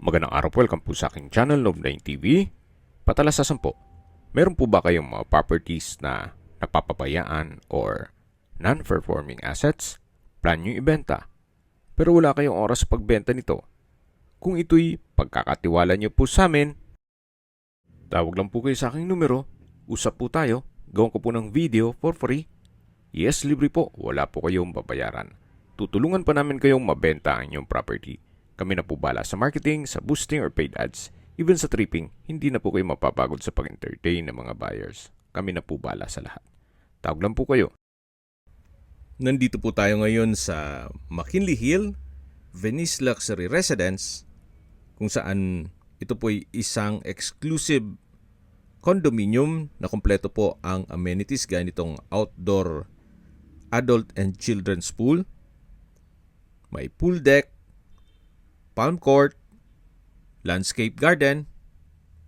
Magandang araw po, welcome po sa aking channel, Love9 TV. Patalasasan po, meron po ba kayong mga properties na napapabayaan or non-performing assets? Plan nyo ibenta, pero wala kayong oras sa pagbenta nito. Kung ito'y pagkakatiwala nyo po sa amin, tawag lang po kayo sa aking numero, usap po tayo, gawin ko po ng video for free. Yes, libre po, wala po kayong babayaran. Tutulungan pa namin kayong mabenta ang inyong property. Kami na po bala sa marketing, sa boosting or paid ads. Even sa tripping, hindi na po kayo mapapagod sa pag-entertain ng mga buyers. Kami na po bala sa lahat. Tawag lang po kayo. Nandito po tayo ngayon sa McKinley Hill, Venice Luxury Residence, kung saan ito po'y isang exclusive condominium na kumpleto po ang amenities gaya nitong outdoor adult and children's pool. May pool deck, palm court, landscape garden,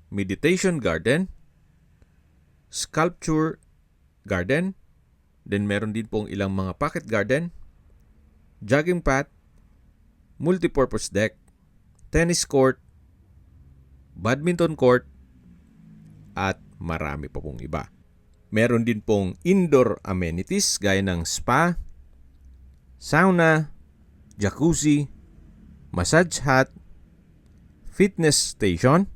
meditation garden, sculpture garden, then meron din pong ilang mga pocket garden, jogging path, multipurpose deck, tennis court, badminton court, at marami pa pong iba. Meron din pong indoor amenities gaya ng spa, sauna, jacuzzi, massage hut, fitness station,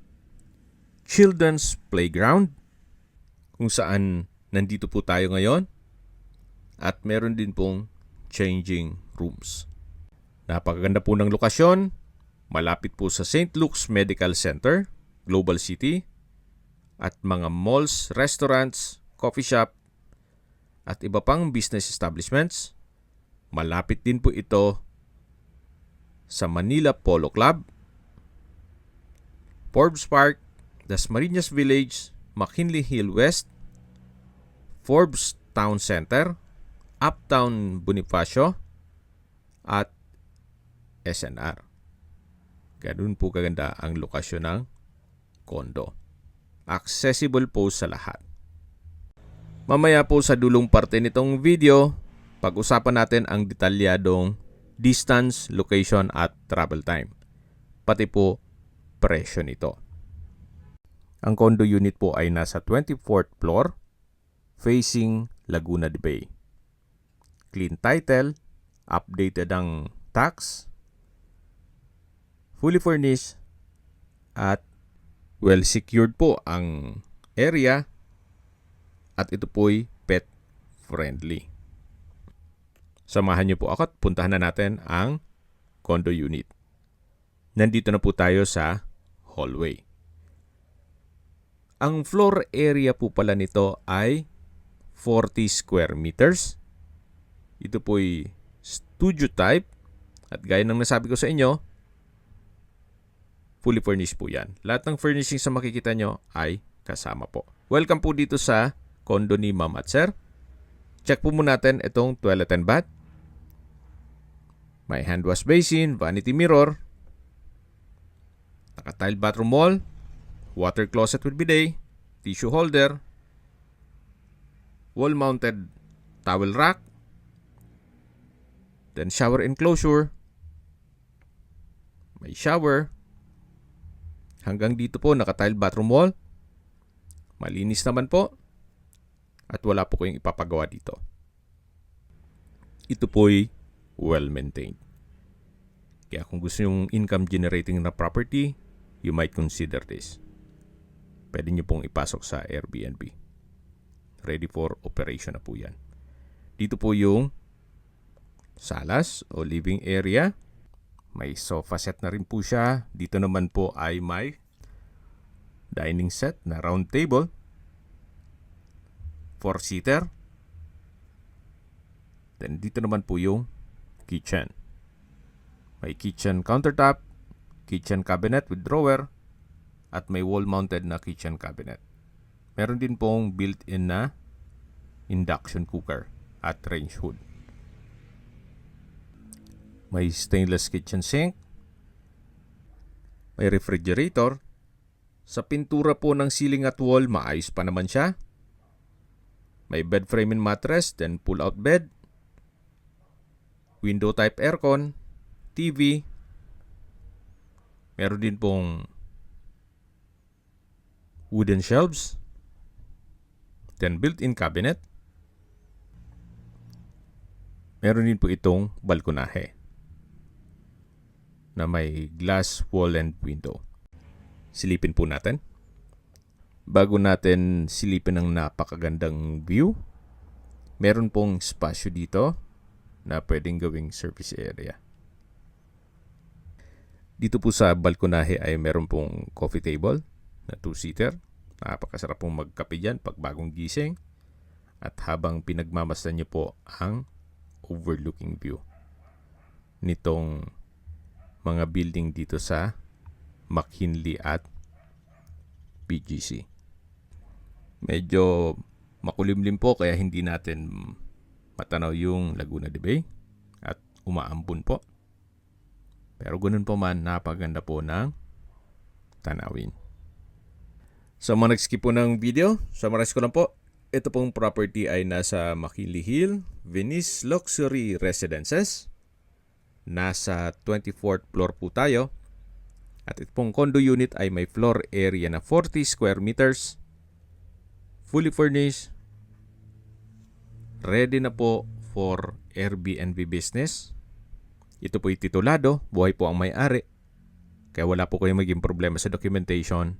children's playground, kung saan nandito po tayo ngayon, at meron din pong changing rooms. Napakaganda po ng lokasyon, malapit po sa St. Luke's Medical Center, Global City, at mga malls, restaurants, coffee shop, at iba pang business establishments. Malapit din po ito sa Manila Polo Club, Forbes Park, Dasmariñas Village, McKinley Hill West, Forbes Town Center, Uptown Bonifacio, at SNR. Ganun po kaganda ang lokasyon ng kondo. Accessible po sa lahat. Mamaya po sa dulong parte nitong video, pag-usapan natin ang detalyadong distance, location at travel time. Pati po presyo nito. Ang condo unit po ay nasa 24th floor facing Laguna de Bay. Clean title, updated ang tax, fully furnished, at well secured po ang area, at ito po'y pet friendly. Samahan niyo po ako at puntahan na natin ang condo unit. Nandito na po tayo sa hallway. Ang floor area po pala nito ay 40 square meters. Ito po'y studio type at gaya ng nasabi ko sa inyo, fully furnished po yan. Lahat ng furnishing sa makikita nyo ay kasama po. Welcome po dito sa condo ni Ma'am at Sir. Check po muna natin itong toilet and bath. May hand wash basin, vanity mirror, naka-tile bathroom wall, water closet with bidet, tissue holder, wall-mounted towel rack, then shower enclosure, may shower. Hanggang dito po naka-tile bathroom wall. Malinis naman po at wala po kayong ipapagawa dito. Ito po'y well-maintained. Kaya kung gusto yung income generating na property, you might consider this. Pwede nyo pong ipasok sa Airbnb. Ready for operation na po yan. Dito po yung salas o living area. May sofa set na rin po siya. Dito naman po ay may dining set na round table. 4-seater. Then dito naman po yung kitchen. May kitchen countertop, kitchen cabinet with drawer, at may wall-mounted na kitchen cabinet. Meron din pong built-in na induction cooker at range hood. May stainless kitchen sink. May refrigerator. Sa pintura po ng ceiling at wall, maayos pa naman siya. May bed frame and mattress, then pull-out bed. Window type aircon, TV, Meron din pong wooden shelves, then built-in cabinet. Meron din po itong balkonahe na may glass wall and window. Silipin po natin. Bago natin silipin ang napakagandang view, meron pong spasyo dito na pwedeng gawing service area. Dito po sa balkonahe ay meron pong coffee table na 2-seater. Napakasarap pong magkape dyan pag bagong gising. At habang pinagmamasdan nyo po ang overlooking view nitong mga building dito sa McKinley at BGC. Medyo makulimlim po kaya hindi natin matanaw yung Laguna de Bay at umaambon po. Pero ganun po man, napaganda po ng tanawin. Sa mga nag-skip po ng video, summarize ko lang po. Ito pong property ay nasa McKinley Hill, Venice Luxury Residences. Nasa 24th floor po tayo. At ito pong condo unit ay may floor area na 40 square meters. Fully furnished. Ready na po for Airbnb business. Ito po'y titulado, buhay po ang may-ari. Kaya wala po kayong maging problema sa documentation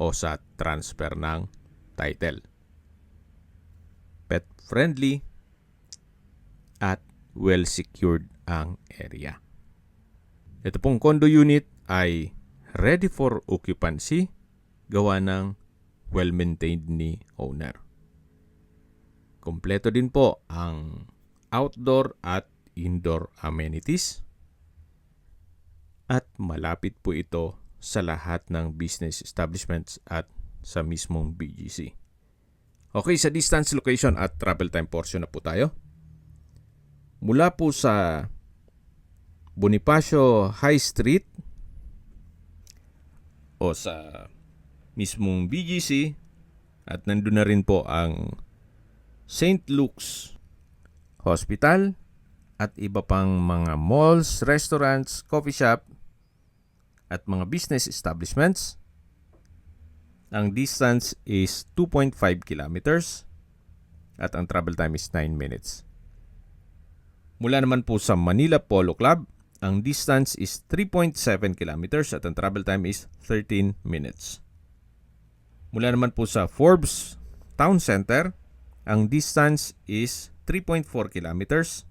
o sa transfer ng title. Pet friendly at well secured ang area. Ito pong condo unit ay ready for occupancy, gawa ng well-maintained ni owner. Kompleto din po ang outdoor at indoor amenities at malapit po ito sa lahat ng business establishments at sa mismong BGC. Okay, sa distance, location at travel time portion na po tayo. Mula po sa Bonifacio High Street o sa mismong BGC at nandun na rin po ang St. Luke's Hospital at iba pang mga malls, restaurants, coffee shop at mga business establishments. Ang distance is 2.5 kilometers at ang travel time is 9 minutes. Mula naman po sa Manila Polo Club, ang distance is 3.7 kilometers at ang travel time is 13 minutes. Mula naman po sa Forbes Town Center, ang distance is 3.4 kilometers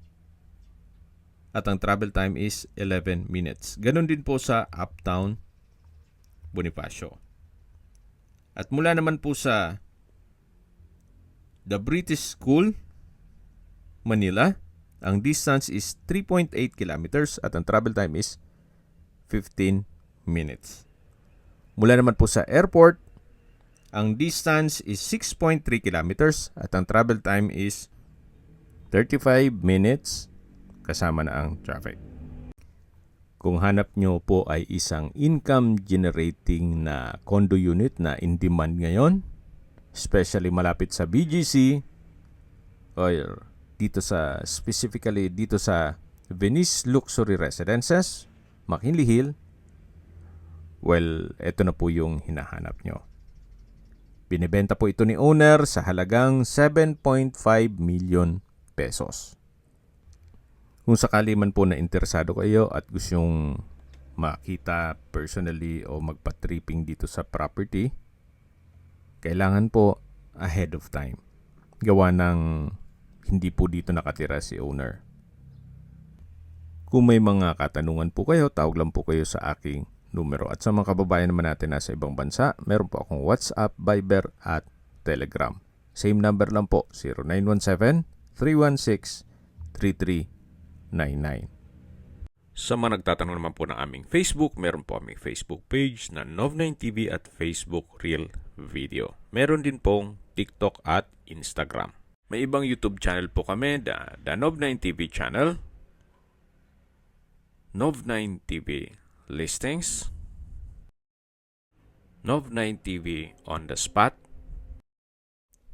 at ang travel time is 11 minutes. Ganon din po sa Uptown Bonifacio. At mula naman po sa The British School, Manila, ang distance is 3.8 kilometers at ang travel time is 15 minutes. Mula naman po sa airport, ang distance is 6.3 kilometers at ang travel time is 35 minutes kasama na ang traffic. Kung hanap nyo po ay isang income generating na condo unit na in demand ngayon, especially malapit sa BGC or specifically dito sa Venice Luxury Residences, McKinley Hill, well, ito na po yung hinahanap nyo. Binibenta po ito ni owner sa halagang 7.5 million pesos. Kung sakali man po na interesado kayo at gusto yung makita personally o magpa-tripping dito sa property, kailangan po ahead of time. Gawa ng hindi po dito nakatira si owner. Kung may mga katanungan po kayo, tawag lang po kayo sa aking numero. At sa mga kababayan naman natin nasa ibang bansa, meron po akong WhatsApp, Viber at Telegram. Same number lang po, 0917-316-3399. Sa mga nagtatanong naman po ng aming Facebook, meron po aming Facebook page na Nov9TV at Facebook Real Video. Meron din pong TikTok at Instagram. May ibang YouTube channel po kami, the Nov9TV channel, Nov9TV Listings, Nov9TV On The Spot,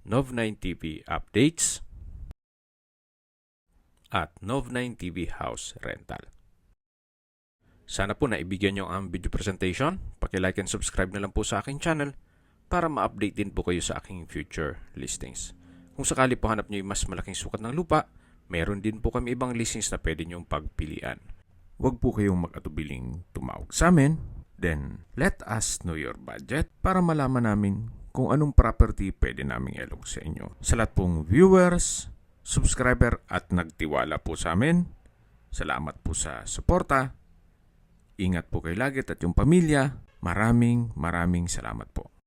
Nov9TV Updates, at Nov9TV House Rental. Sana po naibigyan nyo ang video presentation. Paki-like and subscribe na lang po sa aking channel para ma-update din po kayo sa aking future listings. Kung sakali po hanap nyo yung mas malaking sukat ng lupa, meron din po kami ibang listings na pwede nyong pagpilian. Huwag po kayong mag-atubiling tumawag sa amin. Then, let us know your budget para malaman namin kung anong property pwede naming ilog sa inyo. Sa lahat pong viewers, subscriber at nagtiwala po sa amin, salamat po sa suporta. Ingat po kayo lagi at yung pamilya. Maraming salamat po.